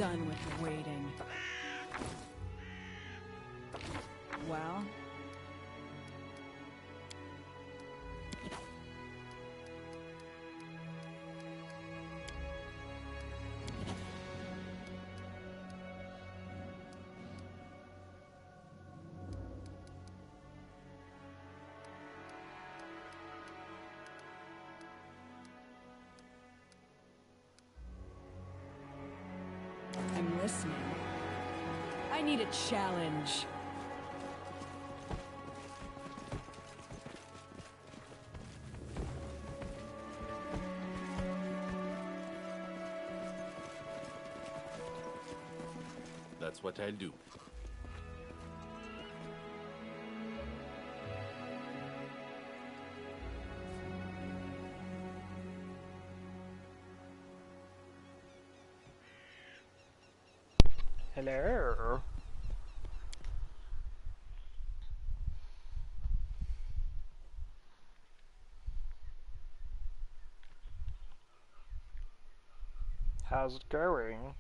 done with waiting. Well? I'm listening. I need a challenge. That's what I'll do. Hello. How's it going?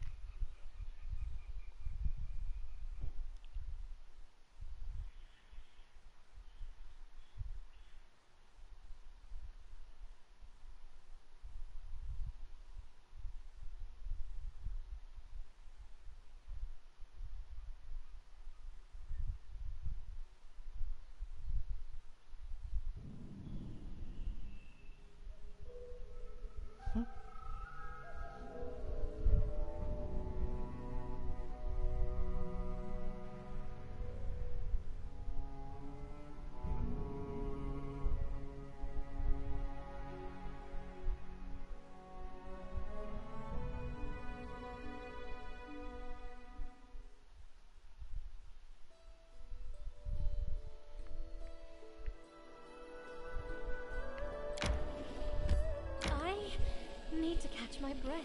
Need to catch my breath.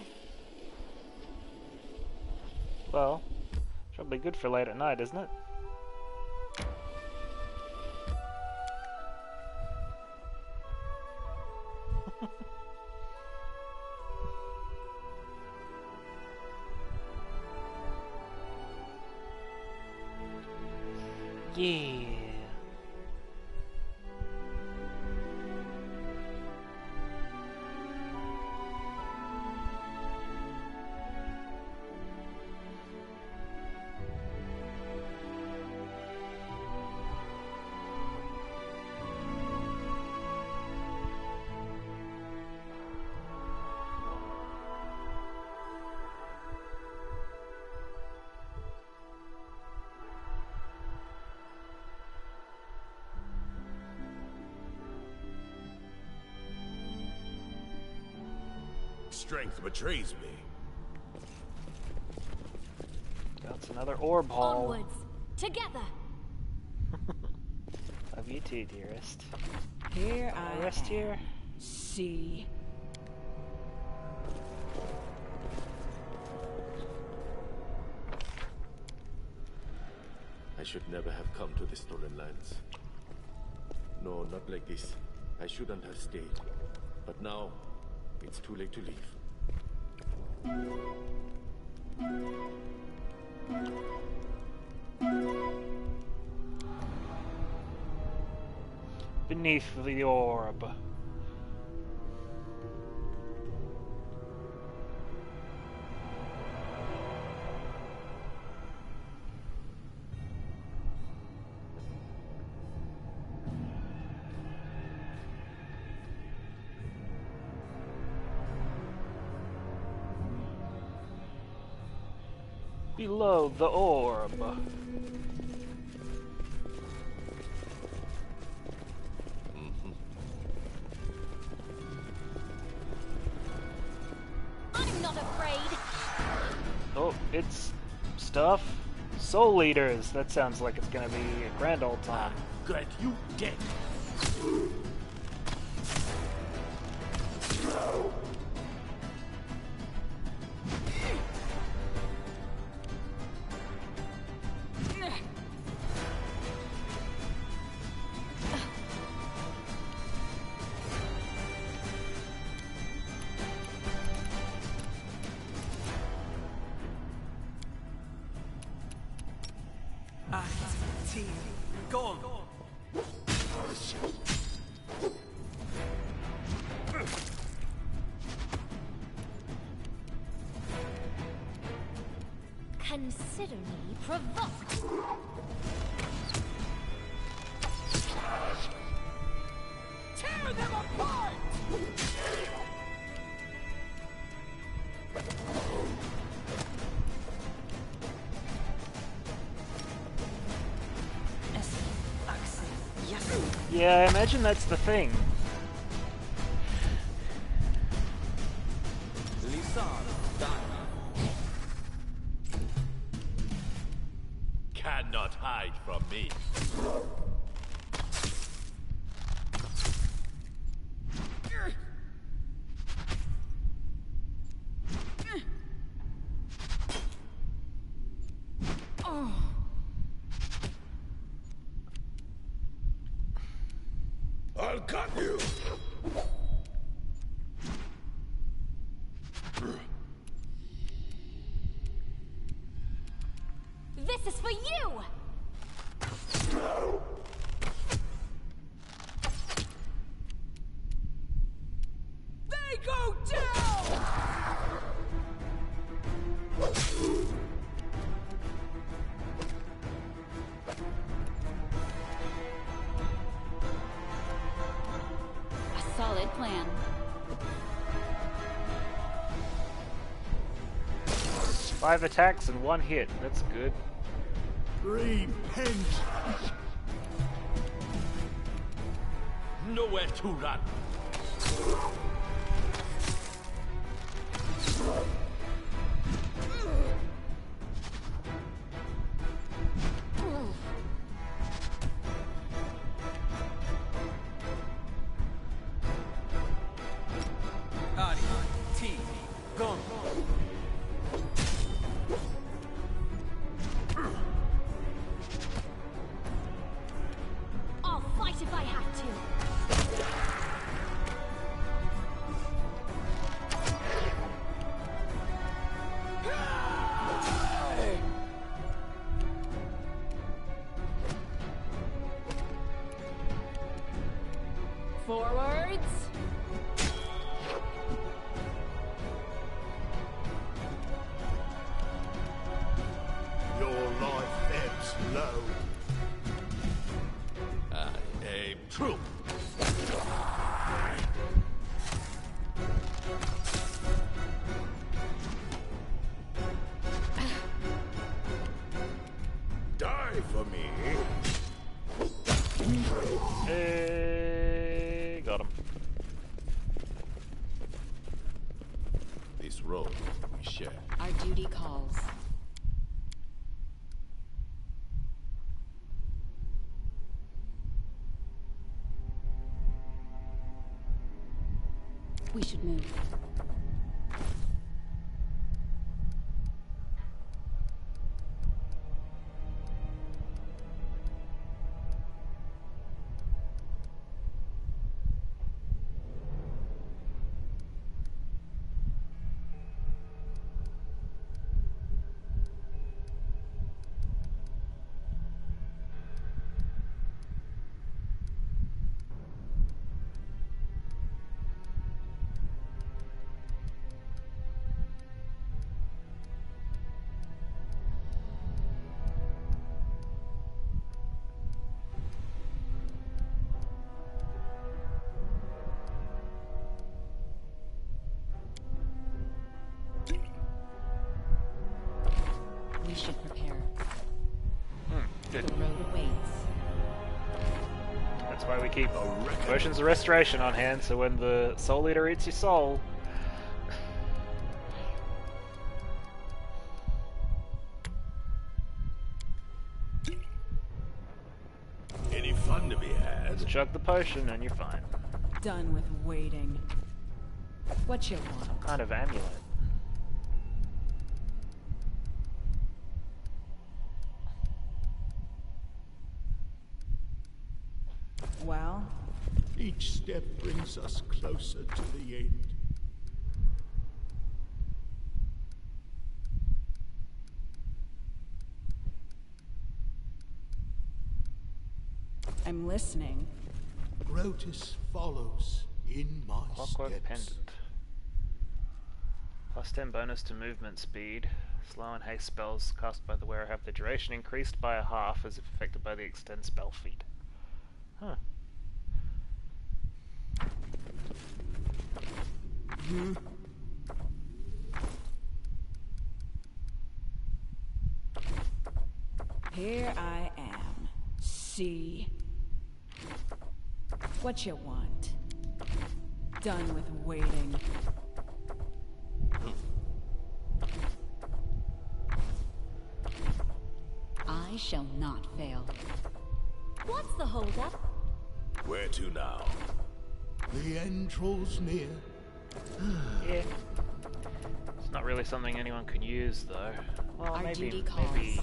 Well, probably good for late at night, isn't it? Yeah. Strength betrays me. That's another orb haul. Onwards, together. Love you too, dearest. Here Can I rest am. here. See. I should never have come to the Stolen Lands. No, not like this. I shouldn't have stayed. But now, it's too late to leave. Beneath the orb. Below the orb. I'm not afraid. Oh, it's stuff. Soul Eaters. That sounds like it's gonna be a grand old time. Good, you dead. Team, gone. Consider me provoked. Tear them apart! Yeah, I imagine that's the thing. Cannot hide from me. I'll cut you. This is for you! They go down! A solid plan. Five attacks and one hit. That's good. Repent. Nowhere to run. Adi, team, gone. I'll fight if I have to. Forwards! Your life ebbs low. I aim true. Die for me. Hey, got him. This road we share. Our duty calls. We should move. We should prepare. Good. The road awaits. That's why we keep potions of restoration on hand, so when the Soul Eater eats your soul... Any fun to be had? chug the potion and you're fine. Done with waiting. What you want? What kind of amulet? Well, Each step brings us closer to the end. I'm listening. Grotus follows in my Clockwork steps. Pendant. Plus 10 bonus to movement speed. Slow and haste spells cast by the wearer have the duration increased by a half as if affected by the extend spell feat. Huh. Here I am. See? What you want? Done with waiting. I shall not fail. What's the holdup? Where to now? The end draws near. Yeah. It's not really something anyone can use, though. Well, Our maybe. duty calls. Maybe.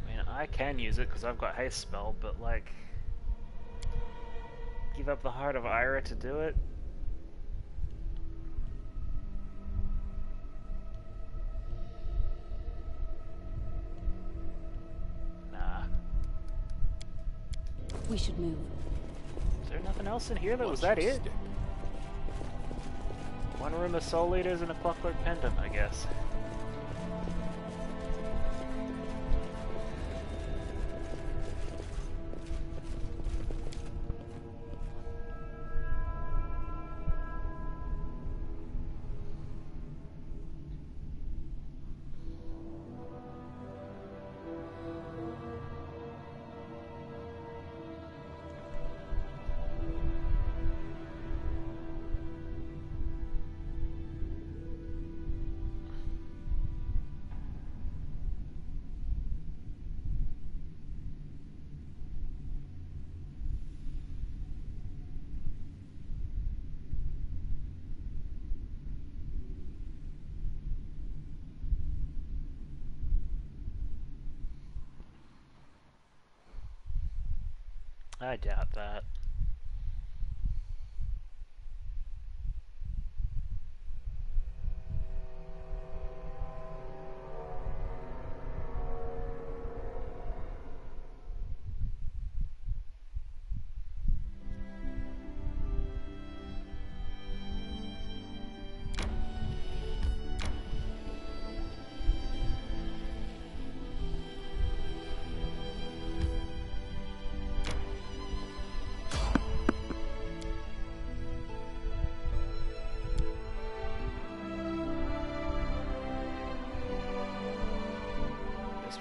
I mean, I can use it because I've got haste spell, but like, give up the Heart of Ira to do it. Nah. We should move. Is there nothing else in here? Was Watch that your it? step. One room of Soul Eaters and a Clockwork Pendant, I guess. I doubt that.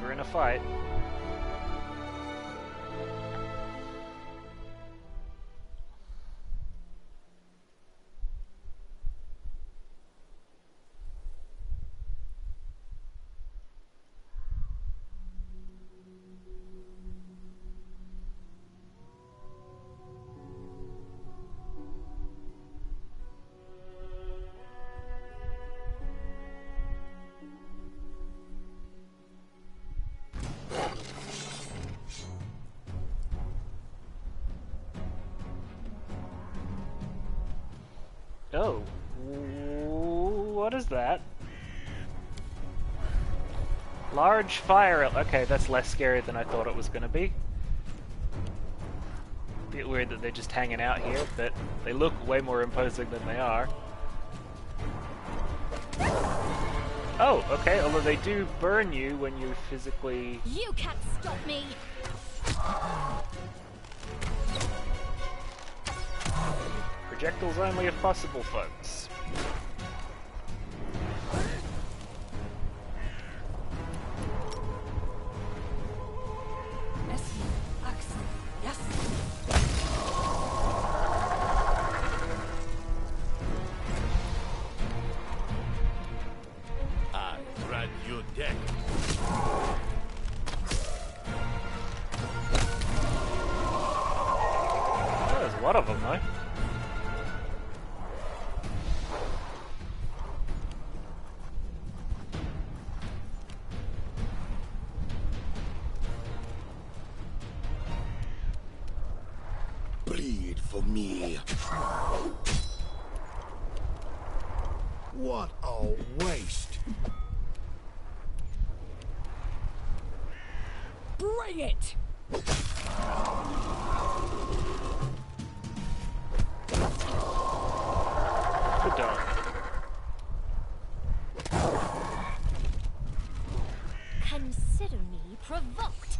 We're in a fight. Oh, what is that? Large fire. Okay, that's less scary than I thought it was going to be. Bit weird that they're just hanging out here, but they look way more imposing than they are. Oh, okay, although they do burn you when you physically... You can't stop me! Projectiles only if possible, folks. Yes. I grant you death. Oh, there's a lot of them, though. Bleed for me. What a waste. Bring it! Good dog. Consider me provoked.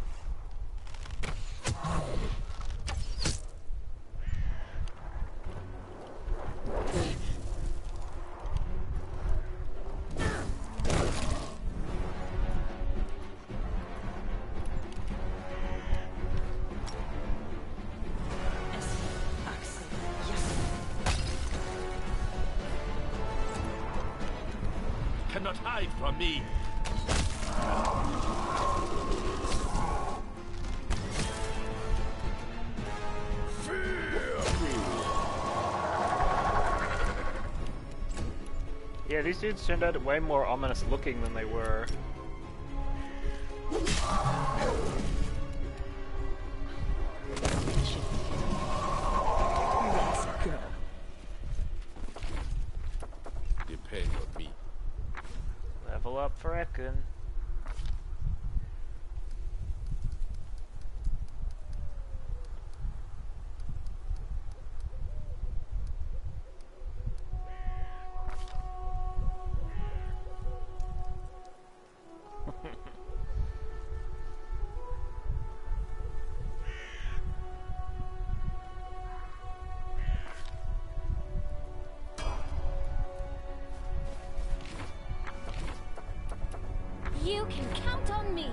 Cannot hide from me. Yeah, these dudes turned out way more ominous looking than they were. Let's go. Depend on me. Level up for Ekin. You can count on me.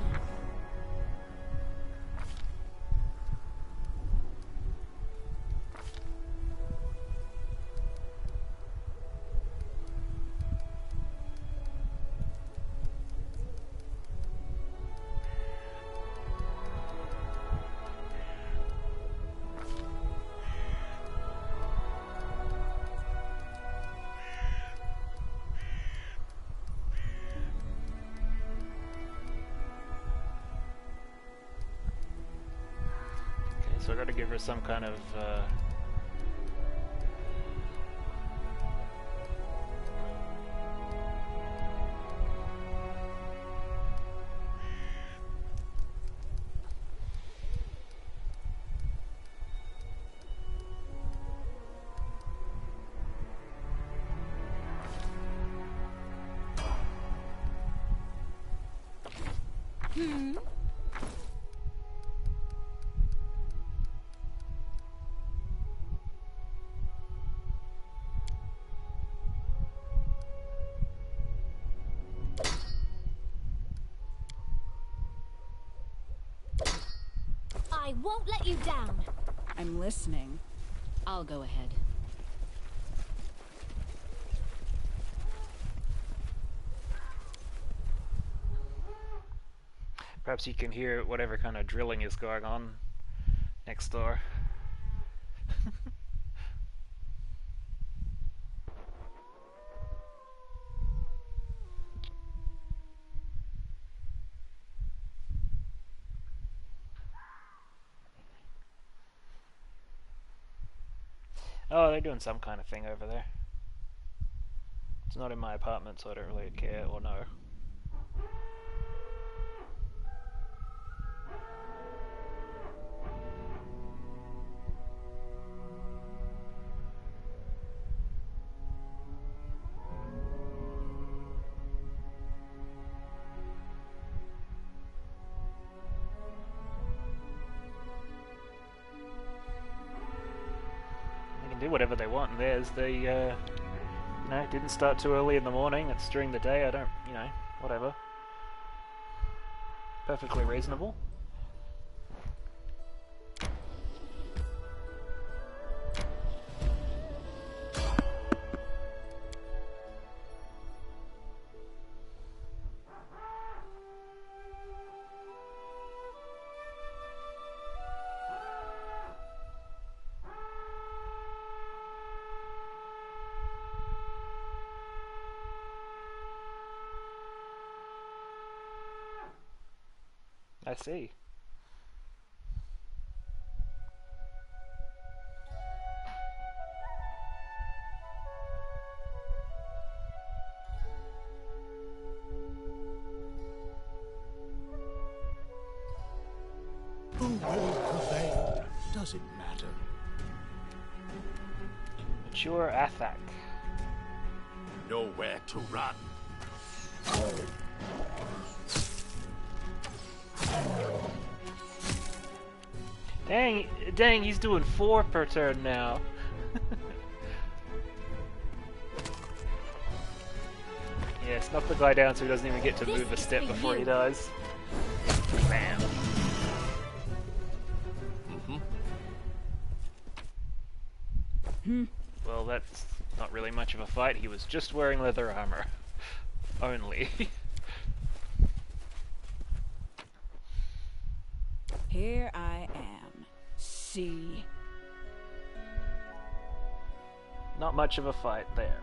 So I gotta give her some kind of, I won't let you down. I'm listening. I'll go ahead. perhaps you can hear whatever kind of drilling is going on next door. Oh, they're doing some kind of thing over there. It's not in my apartment, so I don't really care or know. Do whatever they want in theirs. They, you know, didn't start too early in the morning. It's during the day. I don't, you know, whatever. Perfectly reasonable. I see. will prevail. Does it matter? Mature Athak. Nowhere to run. Dang, he's doing 4 per turn now. Yes, knock the guy down so he doesn't even get to move a step before he dies. Bam. Well, that's not really much of a fight. He was just wearing leather armor. Only. Here I am. See. Not much of a fight there.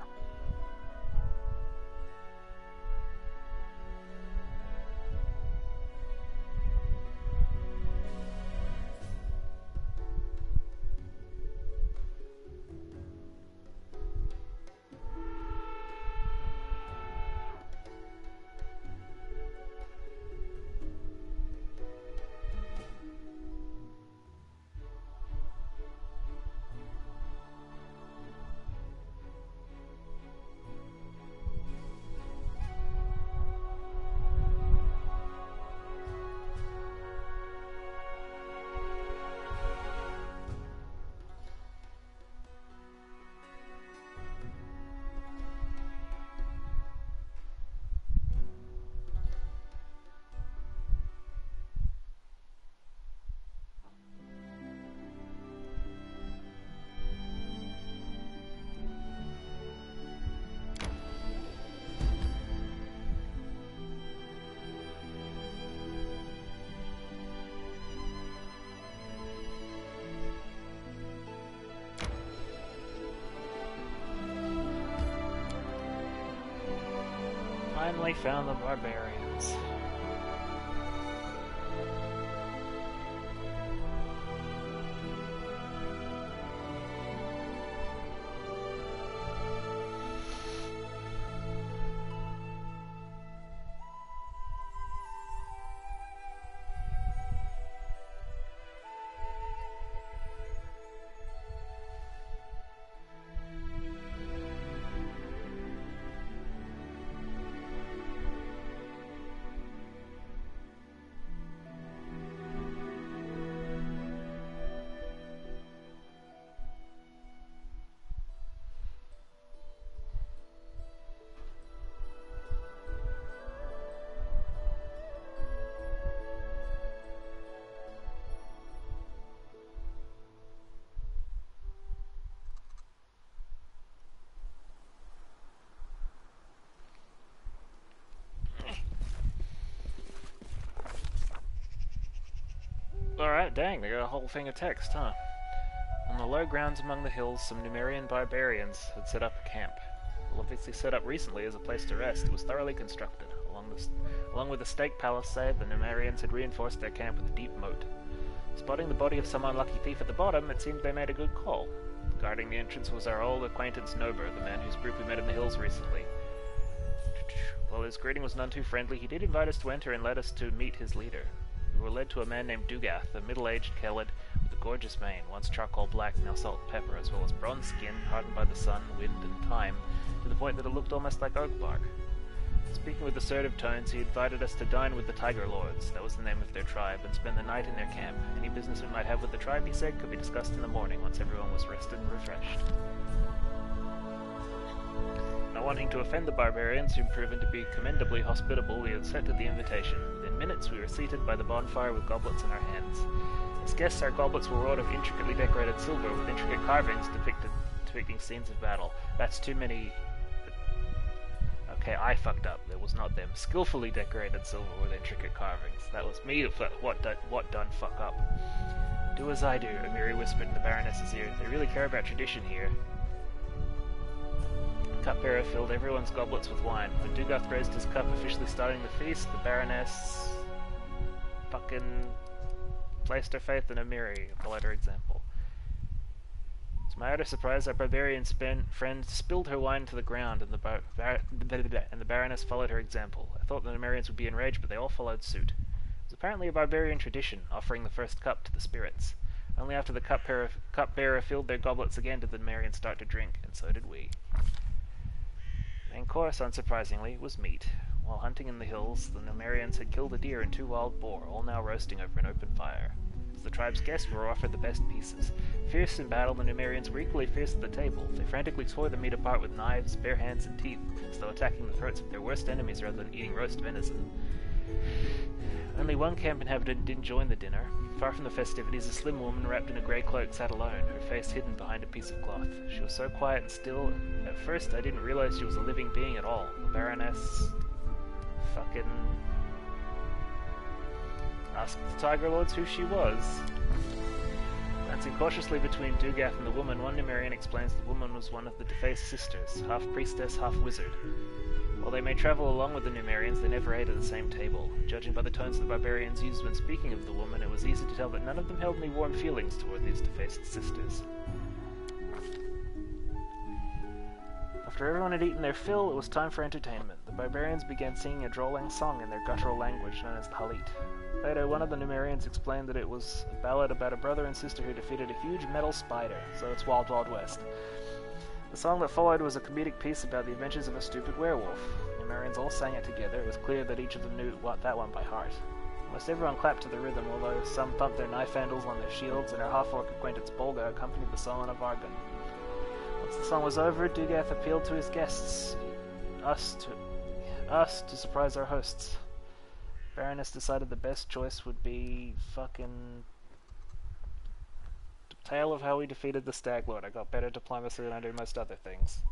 Finally found the barbarians. Alright, dang, they got a whole thing of text, huh? On the low grounds among the hills, some Numerian barbarians had set up a camp. Well, obviously set up recently as a place to rest, it was thoroughly constructed. Along with the stake palisade, the Numerians had reinforced their camp with a deep moat. Spotting the body of some unlucky thief at the bottom, it seemed they made a good call. Guarding the entrance was our old acquaintance Nober, the man whose group we met in the hills recently. While his greeting was none too friendly, he did invite us to enter and led us to meet his leader. We were led to a man named Dugath, a middle-aged Kelid with a gorgeous mane, once charcoal black, now salt and pepper, as well as bronze skin, hardened by the sun, wind, and time, to the point that it looked almost like oak bark. Speaking with assertive tones, he invited us to dine with the Tiger Lords, that was the name of their tribe, and spend the night in their camp. Any business we might have with the tribe, he said, could be discussed in the morning, once everyone was rested and refreshed. Not wanting to offend the barbarians, who proven to be commendably hospitable, we accepted the invitation. Within minutes, we were seated by the bonfire with goblets in our hands. As guests, our goblets were wrought of intricately decorated silver with intricate carvings depicting scenes of battle. That's too many... Okay, I fucked up. It was not them. Skillfully decorated silver with intricate carvings. That was me what done fuck up. Do as I do, Amiri whispered in the Baroness's ear. They really care about tradition here. Cupbearer filled everyone's goblets with wine. When Dugath raised his cup, officially starting the feast, the Baroness fucking placed her faith in Amiri, followed her example. To my utter surprise, our barbarian friend spilled her wine to the ground, and the Baroness followed her example. I thought the Numerians would be enraged, but they all followed suit. It was apparently a barbarian tradition, offering the first cup to the spirits. Only after the cup-bearer filled their goblets again did the Numerians start to drink, and so did we. Main course, unsurprisingly, was meat. While hunting in the hills, the Numerians had killed a deer and 2 wild boar, all now roasting over an open fire. As the tribe's guests were offered the best pieces. Fierce in battle, the Numerians were equally fierce at the table. They frantically tore the meat apart with knives, bare hands, and teeth, as though attacking the throats of their worst enemies rather than eating roast venison. Only one camp inhabitant didn't join the dinner. Far from the festivities, a slim woman wrapped in a grey cloak sat alone, her face hidden behind a piece of cloth. She was so quiet and still, at first I didn't realize she was a living being at all. The Baroness... fucking... asked the Tiger Lords who she was. Glancing cautiously between Dugath and the woman, one Numerian explains the woman was one of the defaced sisters, half priestess, half wizard. While they may travel along with the Numerians, they never ate at the same table. Judging by the tones the barbarians used when speaking of the woman, it was easy to tell that none of them held any warm feelings toward these defaced sisters. After everyone had eaten their fill, it was time for entertainment. The barbarians began singing a drawling song in their guttural language known as the Halit. Later, one of the Numerians explained that it was a ballad about a brother and sister who defeated a huge metal spider, so it's Wild Wild West. The song that followed was a comedic piece about the adventures of a stupid werewolf. The Numerians all sang it together. It was clear that each of them knew that one by heart. Almost everyone clapped to the rhythm, although some thumped their knife handles on their shields, and our half-orc acquaintance Bolga accompanied the song on a vargan. Once the song was over, Dugath appealed to his guests, us to surprise our hosts. Baroness decided the best choice would be fucking... tale of how we defeated the Stag Lord. I got better diplomacy than I do most other things.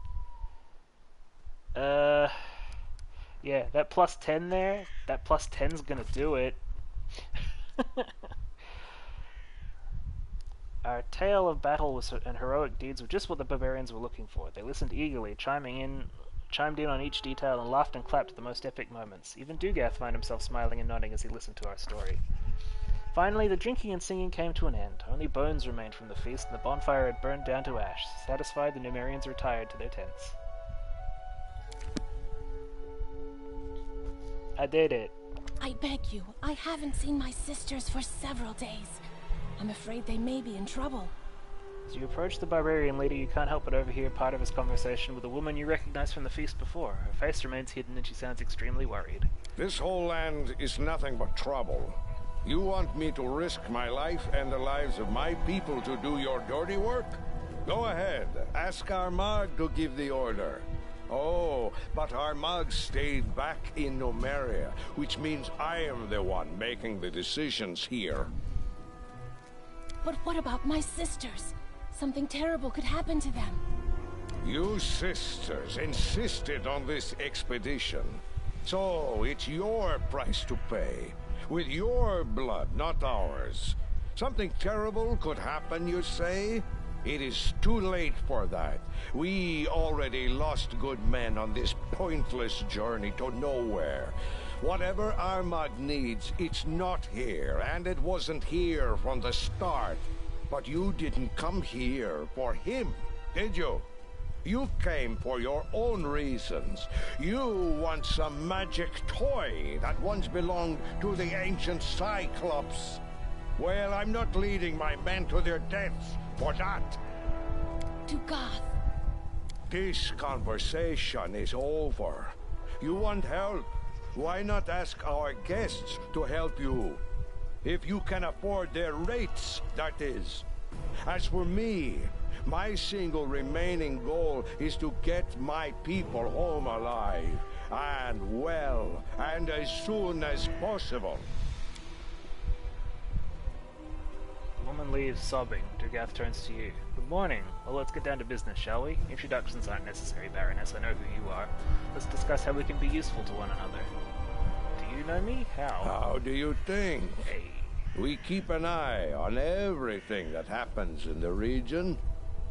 Yeah, that plus 10 there, that plus 10's gonna do it. Our tale of battle and heroic deeds were just what the barbarians were looking for. They listened eagerly, chimed in on each detail, and laughed and clapped at the most epic moments. Even Dugath found himself smiling and nodding as he listened to our story. Finally, the drinking and singing came to an end. Only bones remained from the feast, and the bonfire had burned down to ash. Satisfied, the Numerians retired to their tents. I did it. I beg you, I haven't seen my sisters for several days. I'm afraid they may be in trouble. As you approach the barbarian leader, you can't help but overhear part of his conversation with a woman you recognize from the feast before. Her face remains hidden and she sounds extremely worried. This whole land is nothing but trouble. You want me to risk my life and the lives of my people to do your dirty work? Go ahead, ask Armagh to give the order. Oh, but Armagh stayed back in Numeria, which means I am the one making the decisions here. But what about my sisters? Something terrible could happen to them. You sisters insisted on this expedition. So it's your price to pay. With your blood, not ours. Something terrible could happen, you say? It is too late for that. We already lost good men on this pointless journey to nowhere. Whatever Armagh needs, it's not here, and it wasn't here from the start. But you didn't come here for him, did you? You came for your own reasons. You want some magic toy that once belonged to the ancient Cyclops. Well, I'm not leading my men to their deaths for that. Dugath. This conversation is over. You want help? Why not ask our guests to help you? If you can afford their rates, that is. As for me, my single remaining goal is to get my people home alive, and well, and as soon as possible. The woman leaves, sobbing. Dugath turns to you. Good morning. Well, let's get down to business, shall we? Introductions aren't necessary, Baroness. I know who you are. Let's discuss how we can be useful to one another. Do you know me? How? How do you think? Hey. We keep an eye on everything that happens in the region.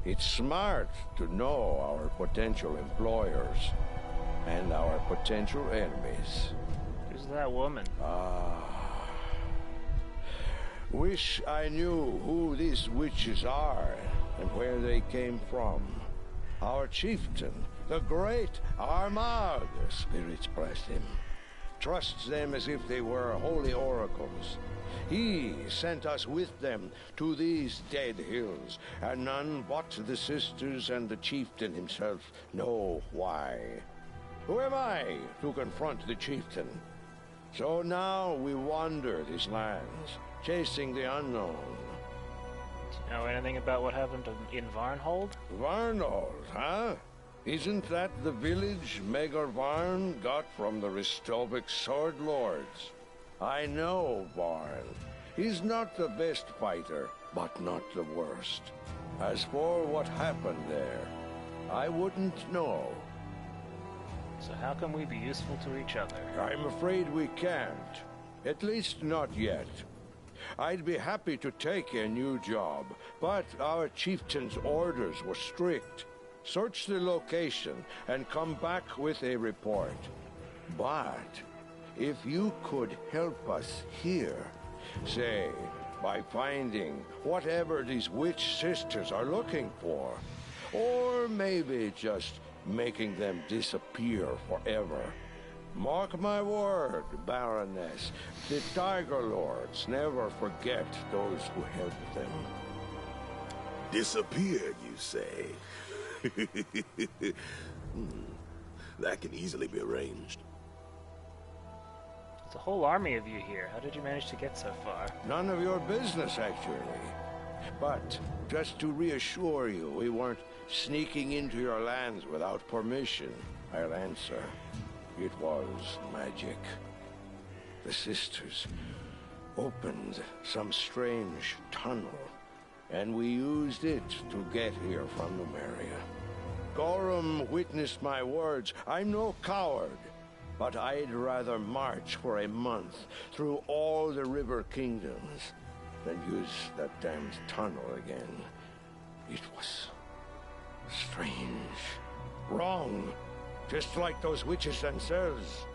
It's smart to know our potential employers and our potential enemies. Who's that woman? Wish I knew who these witches are and where they came from. Our chieftain, the great Armagh, spirits bless him, trusts them as if they were holy oracles. He sent us with them to these dead hills, and none but the sisters and the chieftain himself know why. Who am I to confront the chieftain? So now we wander these lands, chasing the unknown. Do you know anything about what happened in Varnhold? Varnhold, huh? Isn't that the village Megar Varn got from the Ristovik Sword Lords? I know Varn. He's not the best fighter, but not the worst. As for what happened there, I wouldn't know. So how can we be useful to each other? I'm afraid we can't. At least not yet. I'd be happy to take a new job, but our chieftain's orders were strict. Search the location and come back with a report. But if you could help us here, say, by finding whatever these witch sisters are looking for, or maybe just making them disappear forever. Mark my word, Baroness, the Tiger Lords never forget those who helped them. Disappear, you say? That can easily be arranged. There's a whole army of you here. How did you manage to get so far? None of your business, actually. But just to reassure you, we weren't sneaking into your lands without permission. I'll answer. It was magic. The sisters opened some strange tunnel, and we used it to get here from Numeria. Gorham witnessed my words. I'm no coward, but I'd rather march for a month through all the river kingdoms than use that damned tunnel again. It was strange, wrong, just like those witches themselves.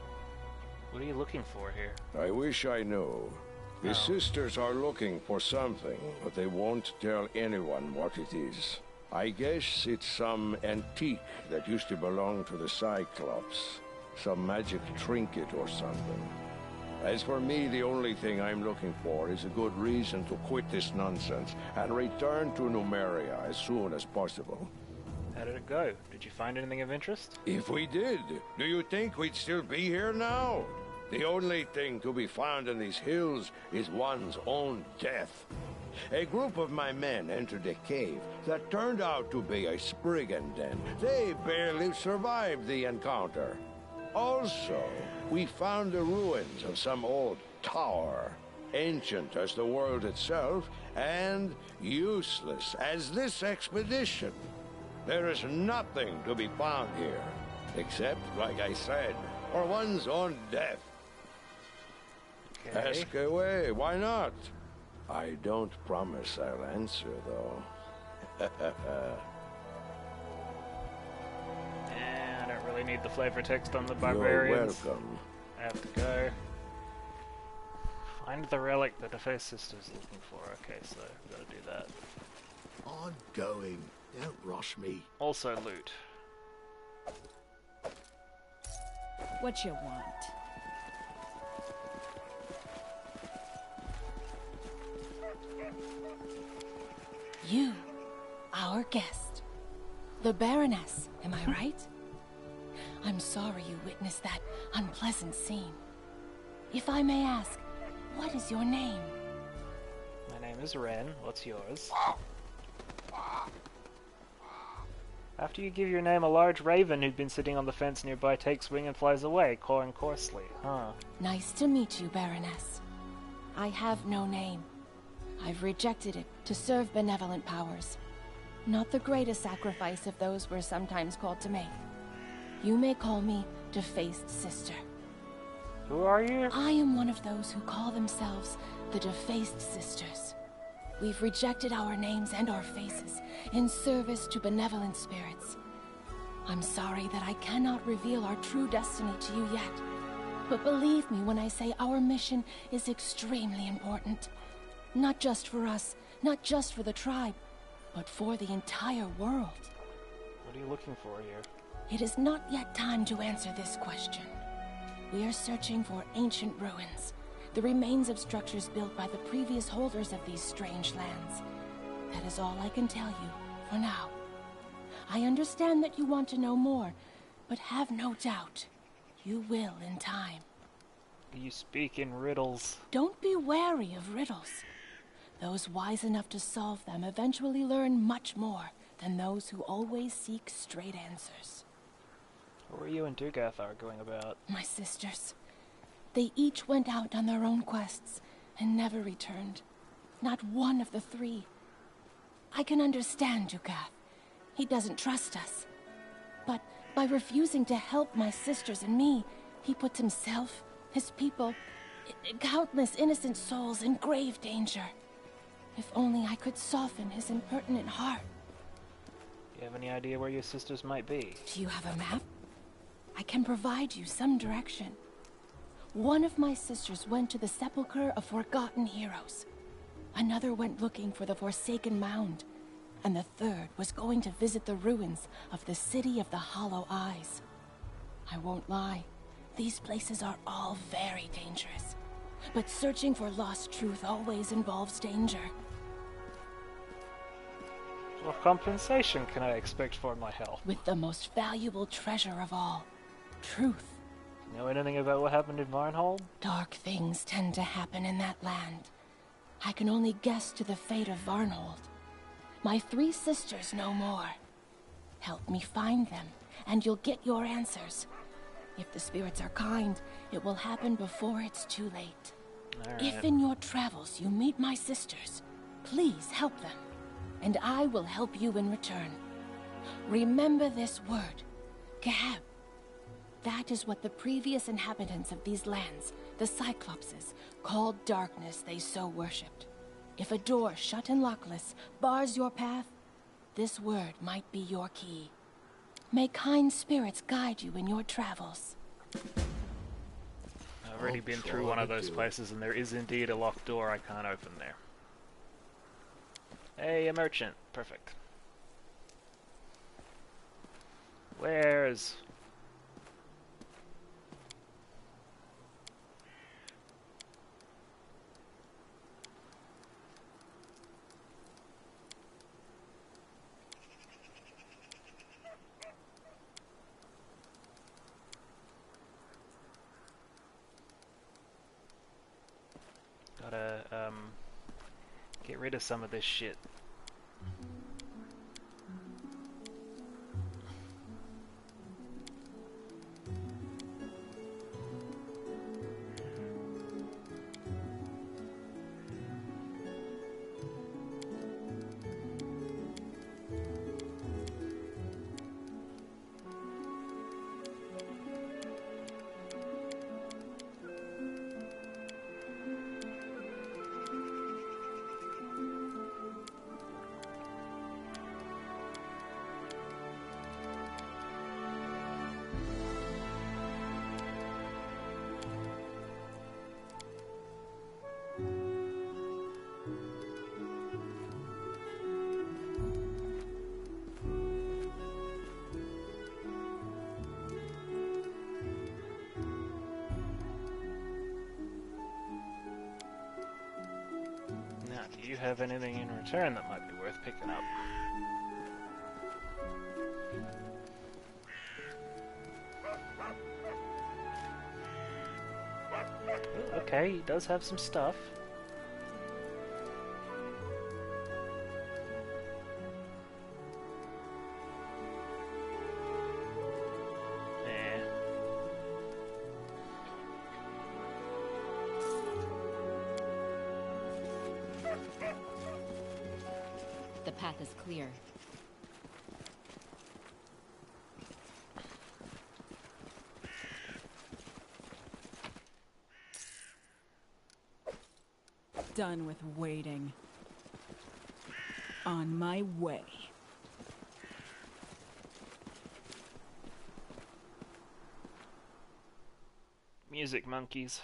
What are you looking for here? I wish I knew. The sisters are looking for something, but they won't tell anyone what it is. I guess it's some antique that used to belong to the Cyclops. Some magic trinket or something. As for me, the only thing I'm looking for is a good reason to quit this nonsense and return to Numeria as soon as possible. How did it go? Did you find anything of interest? If we did, do you think we'd still be here now? The only thing to be found in these hills is one's own death. A group of my men entered a cave that turned out to be a Spriggan den. They barely survived the encounter. Also, we found the ruins of some old tower, ancient as the world itself, and useless as this expedition. There is nothing to be found here, except, like I said, for one's own death. Okay. Ask away, why not? I don't promise I'll answer, though. I don't really need the flavor text on the barbarians. You're welcome. I have to go. Find the relic the Defaced Sisters looking for. Okay, so we've got to do that. I'm going. Don't rush me. Also loot. What you want? You, our guest. The Baroness, am I right? I'm sorry you witnessed that unpleasant scene. If I may ask, what is your name? My name is Ren. What's yours? After you give your name, a large raven who'd been sitting on the fence nearby takes wing and flies away, cawing coarsely. Huh. Nice to meet you, Baroness. I have no name. I've rejected it to serve benevolent powers. Not the greatest sacrifice of those we're sometimes called to make. You may call me Defaced Sister. Who are you? I am one of those who call themselves the Defaced Sisters. We've rejected our names and our faces in service to benevolent spirits. I'm sorry that I cannot reveal our true destiny to you yet. But believe me when I say our mission is extremely important. Not just for us, not just for the tribe, but for the entire world. What are you looking for here? It is not yet time to answer this question. We are searching for ancient ruins, the remains of structures built by the previous holders of these strange lands. That is all I can tell you, for now. I understand that you want to know more, but have no doubt, you will in time. You speak in riddles. Don't be wary of riddles. Those wise enough to solve them eventually learn much more than those who always seek straight answers. What were you and Dugath arguing about? My sisters. They each went out on their own quests and never returned. Not one of the three. I can understand Dugath. He doesn't trust us. But by refusing to help my sisters and me, he puts himself, his people, countless innocent souls in grave danger. If only I could soften his impertinent heart. Do you have any idea where your sisters might be? Do you have a map? I can provide you some direction. One of my sisters went to the Sepulchre of Forgotten Heroes. Another went looking for the Forsaken Mound. And the third was going to visit the ruins of the City of the Hollow Eyes. I won't lie, these places are all very dangerous. But searching for lost truth always involves danger. What compensation can I expect for my help? With the most valuable treasure of all, truth. Know anything about what happened in Varnhold? Dark things tend to happen in that land. I can only guess to the fate of Varnhold. My 3 sisters know more. Help me find them, and you'll get your answers. If the spirits are kind, it will happen before it's too late. Right. If in your travels you meet my sisters, please help them, and I will help you in return. Remember this word, Geheb. That is what the previous inhabitants of these lands, the Cyclopses, called darkness they so worshipped. If a door shut and lockless bars your path, this word might be your key. May kind spirits guide you in your travels. I've already been through one of those places, and there is indeed a locked door I can't open there. Hey, a merchant. Perfect. Where's... Gotta, get rid of some of this shit. Do you have anything in return that might be worth picking up? Oh, okay, he does have some stuff. The path is clear. Done with waiting. On my way. Music monkeys.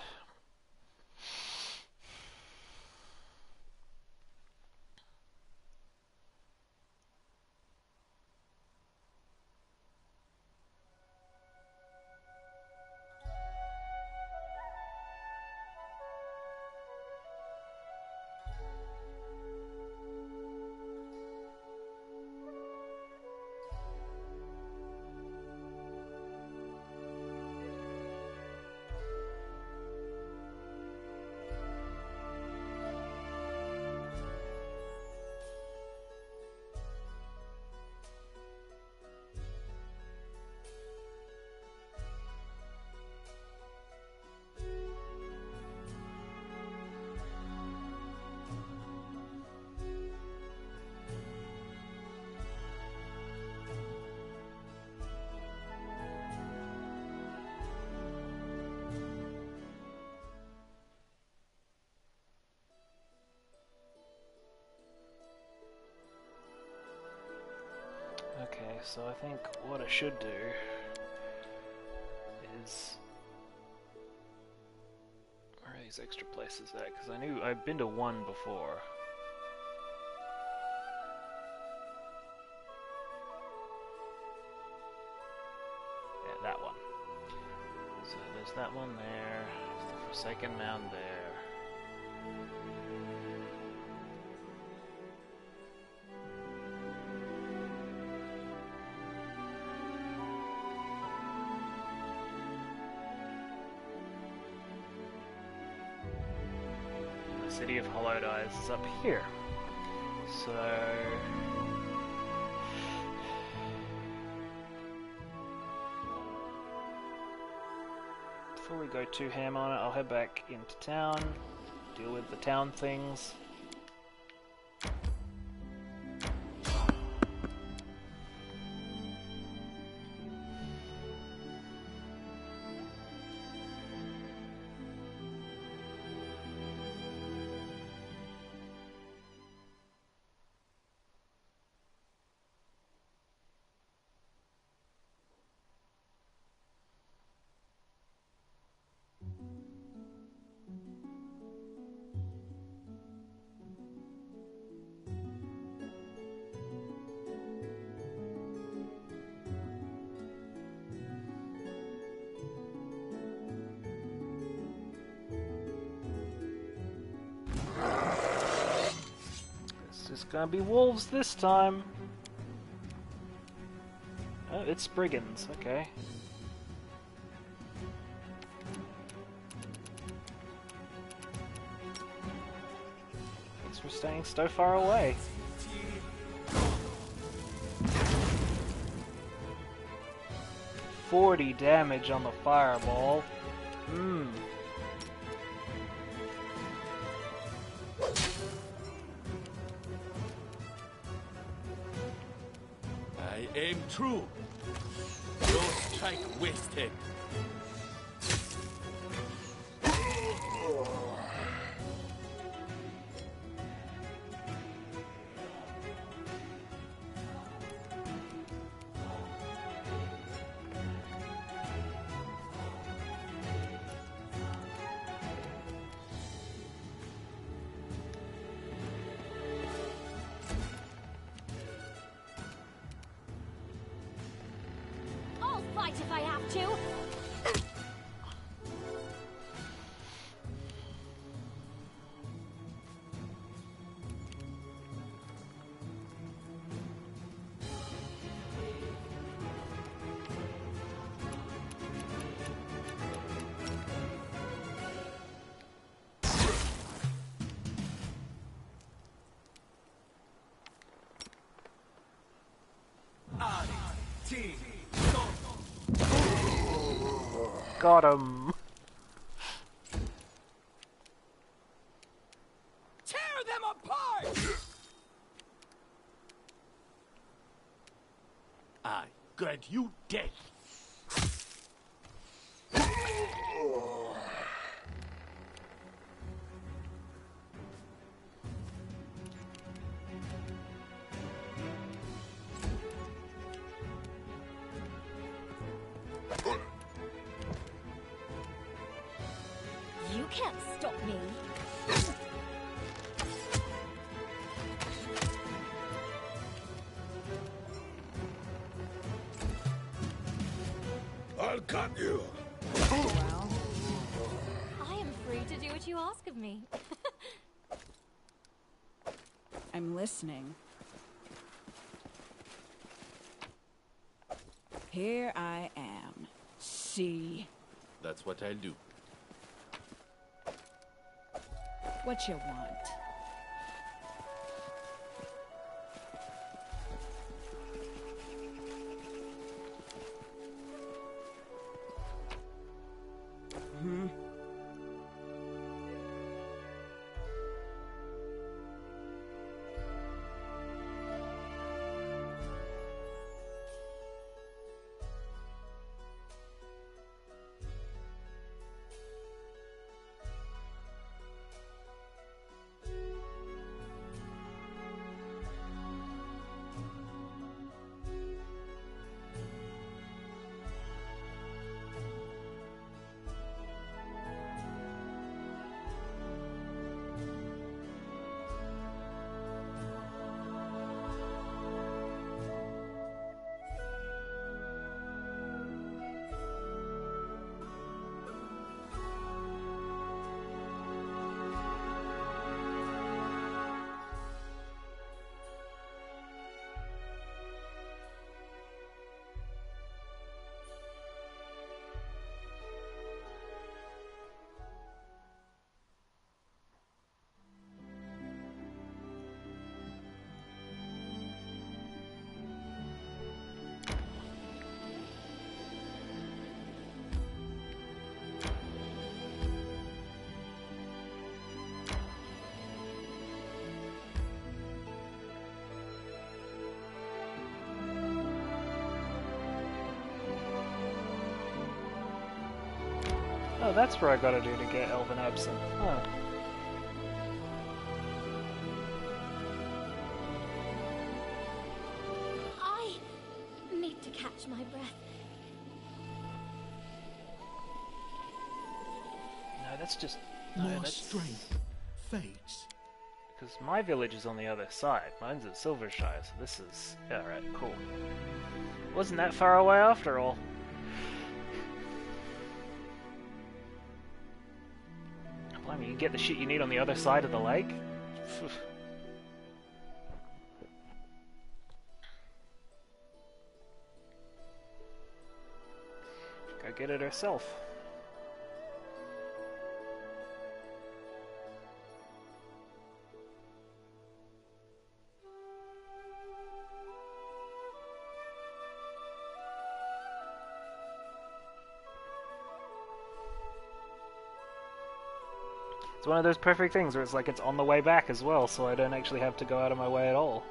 so I think what I should do is... Where are these extra places at? Because I knew I've been to one before. Yeah, that one. So there's that one there, there's the Forsaken Mound there. The City of Hollowed Eyes is up here. So... before we go too ham on it, I'll head back into town, deal with the town things. It's gonna be wolves this time. Oh, it's brigands, okay. Thanks for staying so far away. $40 damage on the fireball. Aim true. No strike wasted. Fight if I have to. Got him. Tear them apart! I grant you death. You can't stop me. I'll cut you. Well, I am free to do what you ask of me. I'm listening. Here I am. See That's what I'll do. what you want. Oh, that's what I gotta do to get Elven Absent. Oh. I need to catch my breath. No, that's just... No, More that's... strength fades. Because my village is on the other side. Mine's at Silvershire, so this is... Yeah, alright, cool. Wasn't that far away after all. I mean, you can get the shit you need on the other side of the lake. Go get it herself. It's one of those perfect things where it's like it's on the way back as well, so I don't actually have to go out of my way at all.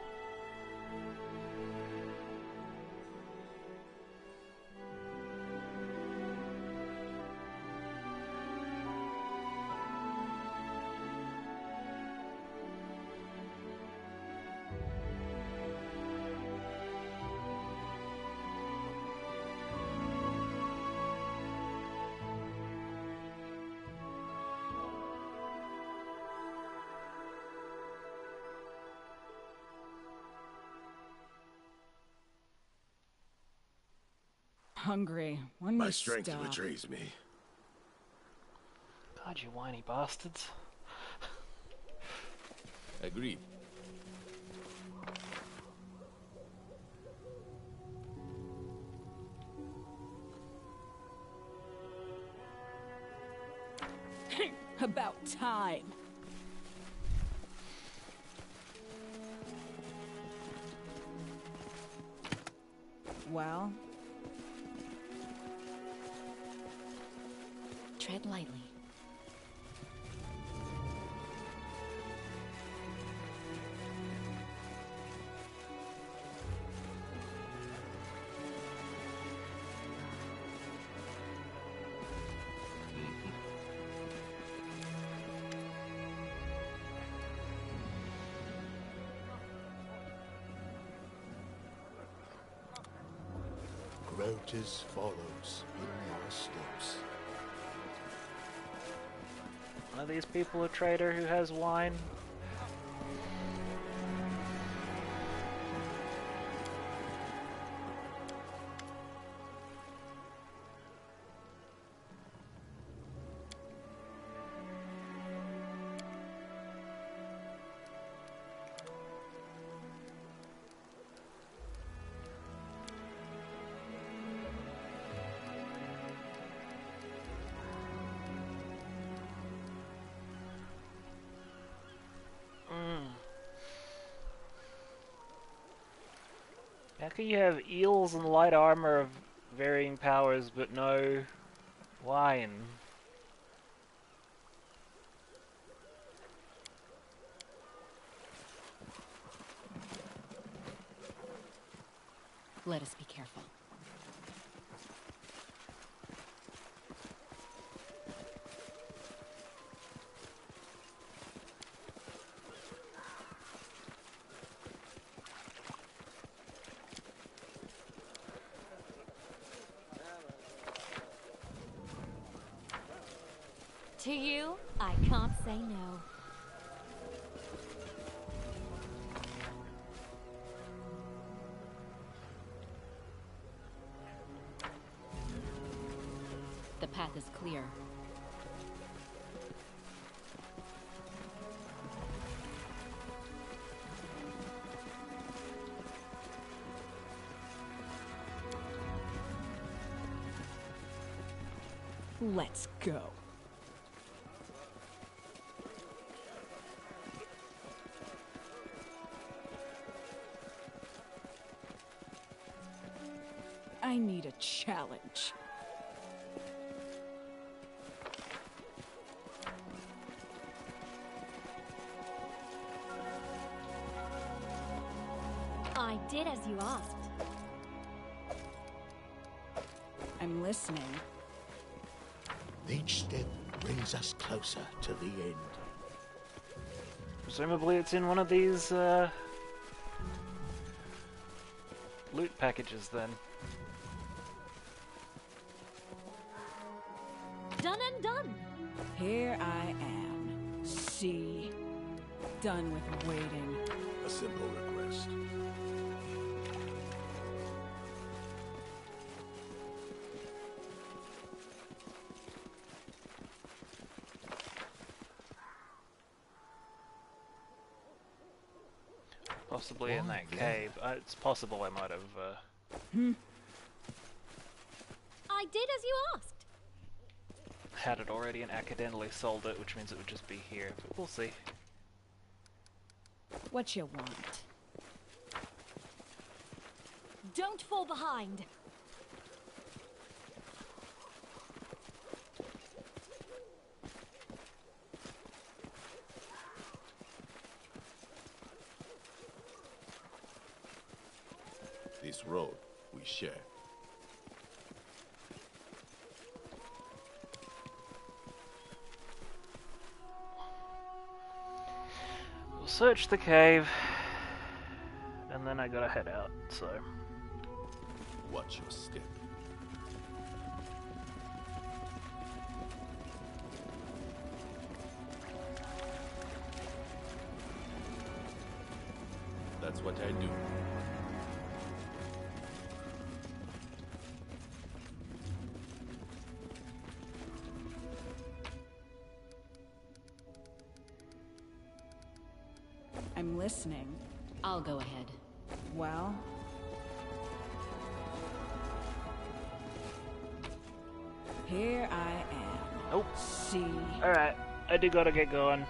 Hungry. When My we strength stop. betrays me. God, you whiny bastards. Agreed. About time. Well, Tread lightly. Grotus follows in my steps. One of these people a trader who has wine? How can you have eels and light armor of varying powers but no wine? Let us be careful. To you, I can't say no. The path is clear. let's go. I need a challenge. I did as you asked. I'm listening. Each step brings us closer to the end. Presumably it's in one of these, loot packages then. Done and done. Here I am. See. Done with waiting. A simple request. Possibly in that cave. It's possible I might have, I did as you asked. had it already and accidentally sold it, which means it would just be here, but we'll see. What you want? Don't fall behind. This road we share. We'll search the cave, and then I gotta head out, so... Watch your step. That's what I do. I'm listening. I'll go ahead. Well? Here I am. Oh. See. Alright, I do gotta get going.